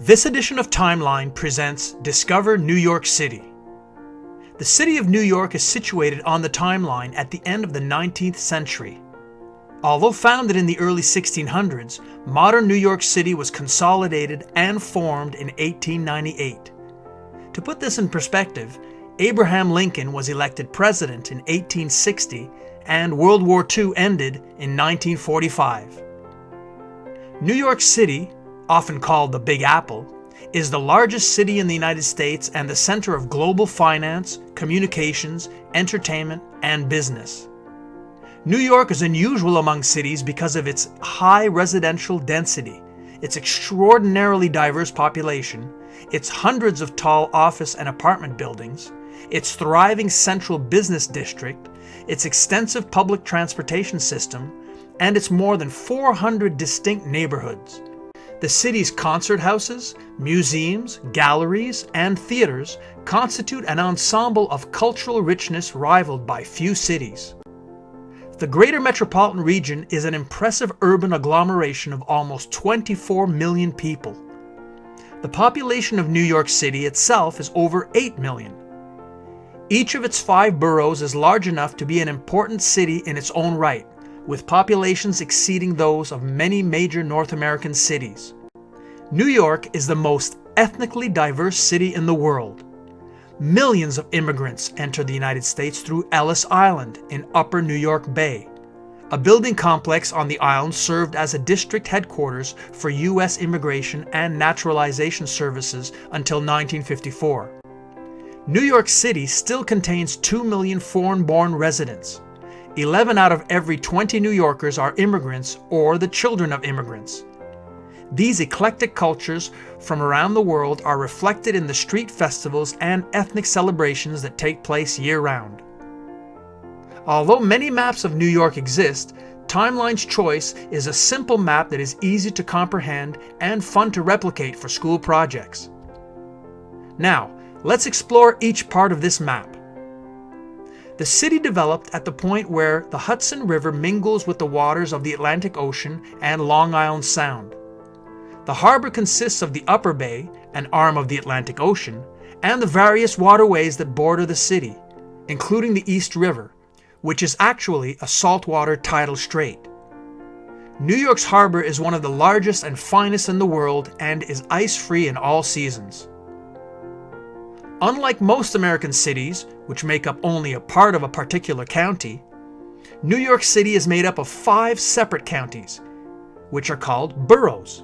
This edition of Timeline presents Discover New York City. The city of New York is situated on the timeline at the end of the 19th century. Although founded in the early 1600s, modern New York City was consolidated and formed in 1898. To put this in perspective, Abraham Lincoln was elected president in 1860 and World War II ended in 1945. New York City, often called the Big Apple, is the largest city in the United States and the center of global finance, communications, entertainment, and business. New York is unusual among cities because of its high residential density, its extraordinarily diverse population, its hundreds of tall office and apartment buildings, its thriving central business district, its extensive public transportation system, and its more than 400 distinct neighborhoods. The city's concert houses, museums, galleries, and theaters constitute an ensemble of cultural richness rivaled by few cities. The Greater Metropolitan region is an impressive urban agglomeration of almost 24 million people. The population of New York City itself is over 8 million. Each of its 5 boroughs is large enough to be an important city in its own right, with populations exceeding those of many major North American cities. New York is the most ethnically diverse city in the world. Millions of immigrants enter the United States through Ellis Island in Upper New York Bay. A building complex on the island served as a district headquarters for U.S. Immigration and Naturalization Services until 1954. New York City still contains 2 million foreign-born residents. 11 out of every 20 New Yorkers are immigrants or the children of immigrants. These eclectic cultures from around the world are reflected in the street festivals and ethnic celebrations that take place year-round. Although many maps of New York exist, Timeline's choice is a simple map that is easy to comprehend and fun to replicate for school projects. Now, let's explore each part of this map. The city developed at the point where the Hudson River mingles with the waters of the Atlantic Ocean and Long Island Sound. The harbor consists of the Upper Bay, an arm of the Atlantic Ocean, and the various waterways that border the city, including the East River, which is actually a saltwater tidal strait. New York's harbor is one of the largest and finest in the world and is ice-free in all seasons. Unlike most American cities, which make up only a part of a particular county, New York City is made up of 5 separate counties, which are called boroughs.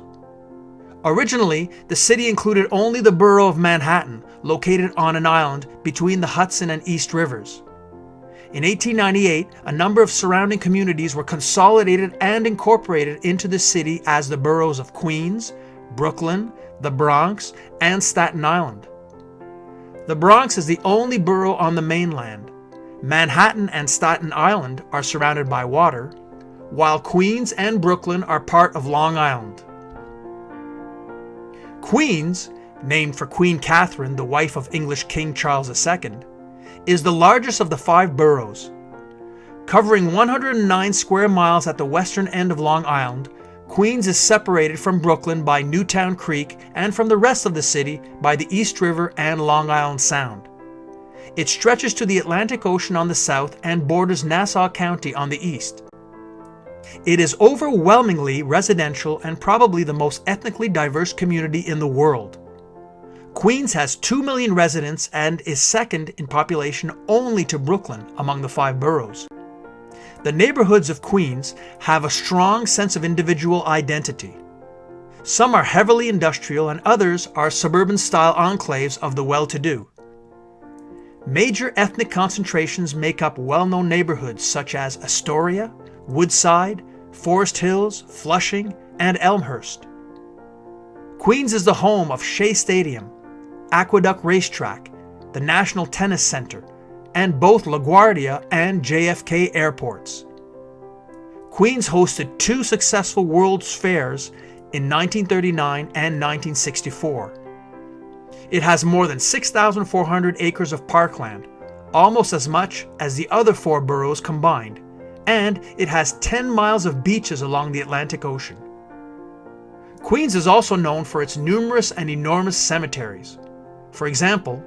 Originally, the city included only the borough of Manhattan, located on an island between the Hudson and East Rivers. In 1898, a number of surrounding communities were consolidated and incorporated into the city as the boroughs of Queens, Brooklyn, the Bronx, and Staten Island. The Bronx is the only borough on the mainland. Manhattan and Staten Island are surrounded by water, while Queens and Brooklyn are part of Long Island. Queens, named for Queen Catherine, the wife of English King Charles II, is the largest of the 5 boroughs. Covering 109 square miles at the western end of Long Island, Queens is separated from Brooklyn by Newtown Creek and from the rest of the city by the East River and Long Island Sound. It stretches to the Atlantic Ocean on the south and borders Nassau County on the east. It is overwhelmingly residential and probably the most ethnically diverse community in the world. Queens has 2 million residents and is second in population only to Brooklyn among the 5 boroughs. The neighborhoods of Queens have a strong sense of individual identity. Some are heavily industrial and others are suburban-style enclaves of the well-to-do. Major ethnic concentrations make up well-known neighborhoods such as Astoria, Woodside, Forest Hills, Flushing, and Elmhurst. Queens is the home of Shea Stadium, Aqueduct Racetrack, the National Tennis Center, and both LaGuardia and JFK airports. Queens hosted 2 successful World's Fairs in 1939 and 1964. It has more than 6,400 acres of parkland, almost as much as the other 4 boroughs combined, and it has 10 miles of beaches along the Atlantic Ocean. Queens is also known for its numerous and enormous cemeteries. For example,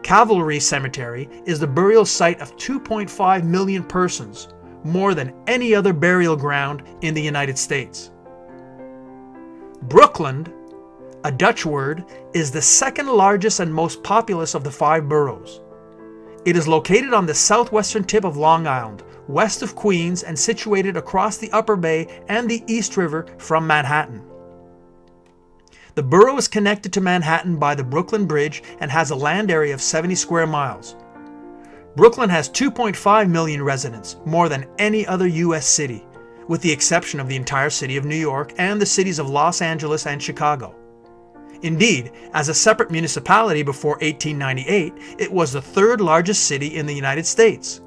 Cavalry Cemetery is the burial site of 2.5 million persons, more than any other burial ground in the United States. Brooklyn, a Dutch word, is the second largest and most populous of the 5 boroughs. It is located on the southwestern tip of Long Island, west of Queens, and situated across the Upper Bay and the East River from Manhattan. The borough is connected to Manhattan by the Brooklyn Bridge and has a land area of 70 square miles. Brooklyn has 2.5 million residents, more than any other U.S. city, with the exception of the entire city of New York and the cities of Los Angeles and Chicago. Indeed, as a separate municipality before 1898, it was the 3rd largest city in the United States.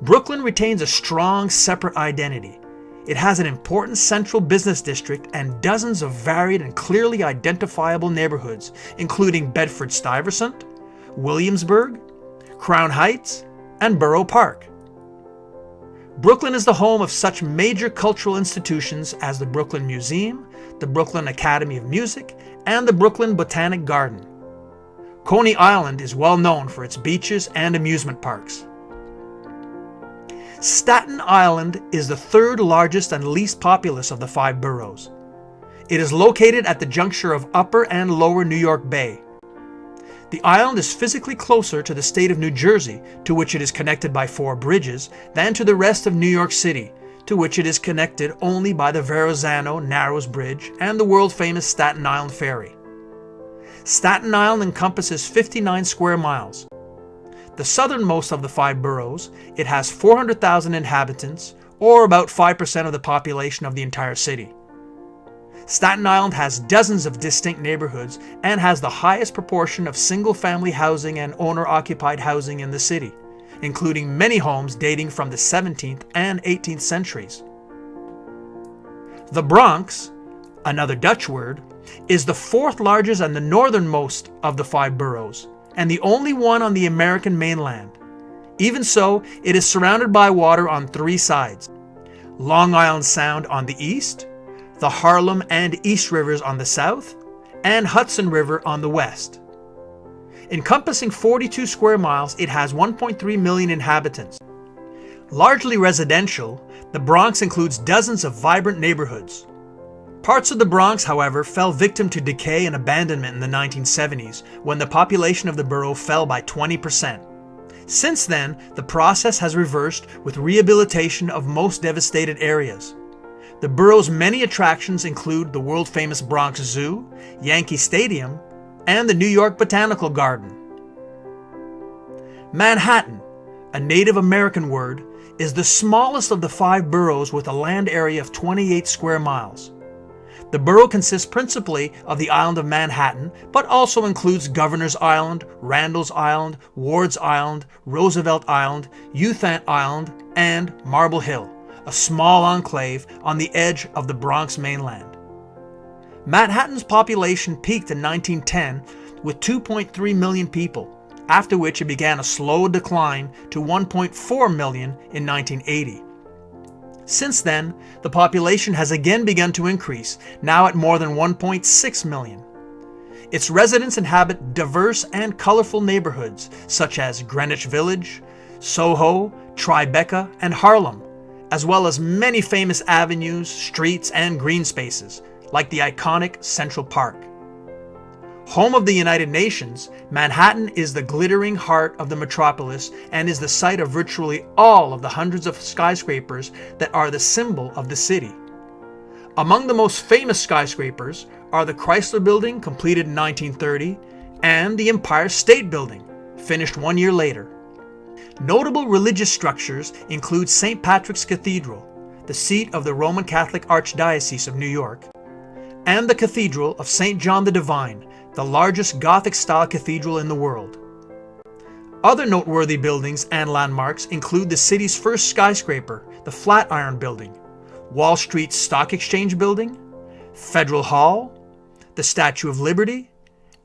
Brooklyn retains a strong, separate identity. It has an important central business district and dozens of varied and clearly identifiable neighborhoods, including Bedford-Stuyvesant, Williamsburgh, Crown Heights, and Borough Park. Brooklyn is the home of such major cultural institutions as the Brooklyn Museum, the Brooklyn Academy of Music, and the Brooklyn Botanic Garden. Coney Island is well known for its beaches and amusement parks. Staten Island is the 3rd largest and least populous of the 5 boroughs. It is located at the juncture of Upper and Lower New York Bay. The island is physically closer to the state of New Jersey, to which it is connected by 4 bridges, than to the rest of New York City, to which it is connected only by the Verrazano-Narrows Bridge and the world-famous Staten Island Ferry. Staten Island encompasses 59 square miles. The southernmost of the 5 boroughs, it has 400,000 inhabitants, or about 5% of the population of the entire city. Staten Island has dozens of distinct neighborhoods and has the highest proportion of single-family housing and owner-occupied housing in the city, including many homes dating from the 17th and 18th centuries. The Bronx, another Dutch word, is the 4th largest and the northernmost of the 5 boroughs, and the only one on the American mainland. Even so, it is surrounded by water on 3 sides: Long Island Sound on the east, the Harlem and East Rivers on the south, and Hudson River on the west. Encompassing 42 square miles, it has 1.3 million inhabitants. Largely residential, the Bronx includes dozens of vibrant neighborhoods. Parts of the Bronx, however, fell victim to decay and abandonment in the 1970s, when the population of the borough fell by 20%. Since then, the process has reversed with rehabilitation of most devastated areas. The borough's many attractions include the world-famous Bronx Zoo, Yankee Stadium, and the New York Botanical Garden. Manhattan, a Native American word, is the smallest of the 5 boroughs with a land area of 28 square miles. The borough consists principally of the island of Manhattan, but also includes Governor's Island, Randall's Island, Ward's Island, Roosevelt Island, Youthant Island, and Marble Hill, a small enclave on the edge of the Bronx mainland. Manhattan's population peaked in 1910 with 2.3 million people, after which it began a slow decline to 1.4 million in 1980. Since then, the population has again begun to increase, now at more than 1.6 million. Its residents inhabit diverse and colorful neighborhoods such as Greenwich Village, Soho, TriBeCa, and Harlem, as well as many famous avenues, streets, and green spaces, like the iconic Central Park. Home of the United Nations, Manhattan is the glittering heart of the metropolis and is the site of virtually all of the hundreds of skyscrapers that are the symbol of the city. Among the most famous skyscrapers are the Chrysler Building, completed in 1930, and the Empire State Building, finished 1 year later. Notable religious structures include St. Patrick's Cathedral, the seat of the Roman Catholic Archdiocese of New York, and the Cathedral of St. John the Divine, the largest Gothic-style cathedral in the world. Other noteworthy buildings and landmarks include the city's first skyscraper, the Flatiron Building, Wall Street's Stock Exchange Building, Federal Hall, the Statue of Liberty,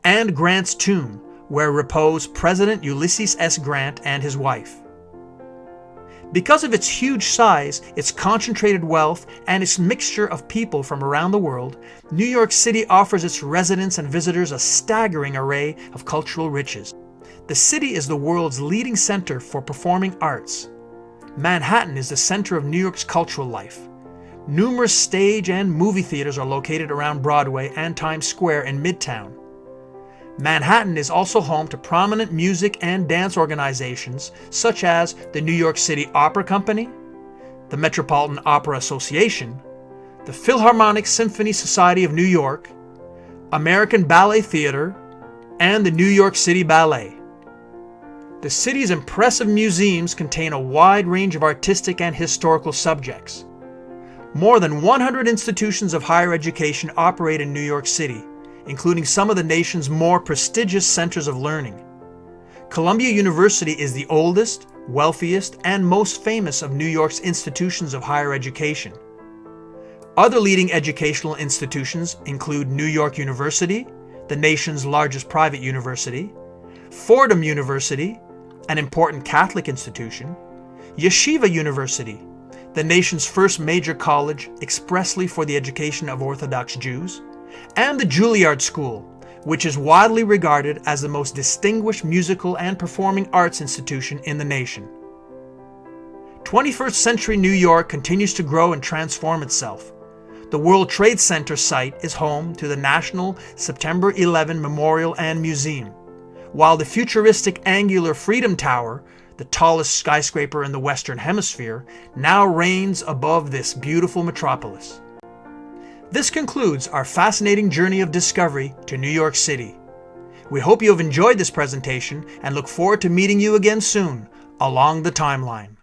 and Grant's tomb, where repose President Ulysses S. Grant and his wife. Because of its huge size, its concentrated wealth, and its mixture of people from around the world, New York City offers its residents and visitors a staggering array of cultural riches. The city is the world's leading center for performing arts. Manhattan is the center of New York's cultural life. Numerous stage and movie theaters are located around Broadway and Times Square in Midtown. Manhattan is also home to prominent music and dance organizations such as the New York City Opera Company, the Metropolitan Opera Association, the Philharmonic Symphony Society of New York, American Ballet Theater, and the New York City Ballet. The city's impressive museums contain a wide range of artistic and historical subjects. More than 100 institutions of higher education operate in New York City, including some of the nation's more prestigious centers of learning. Columbia University is the oldest, wealthiest, and most famous of New York's institutions of higher education. Other leading educational institutions include New York University, the nation's largest private university, Fordham University, an important Catholic institution, Yeshiva University, the nation's first major college expressly for the education of Orthodox Jews, and the Julliard School, which is widely regarded as the most distinguished musical and performing arts institution in the nation. 21st century New York continues to grow and transform itself. The World Trade Center site is home to the National September 11 Memorial and Museum, while the futuristic angular Freedom Tower, the tallest skyscraper in the Western Hemisphere, now reigns above this beautiful metropolis. This concludes our fascinating journey of discovery to New York City. We hope you have enjoyed this presentation and look forward to meeting you again soon along the timeline.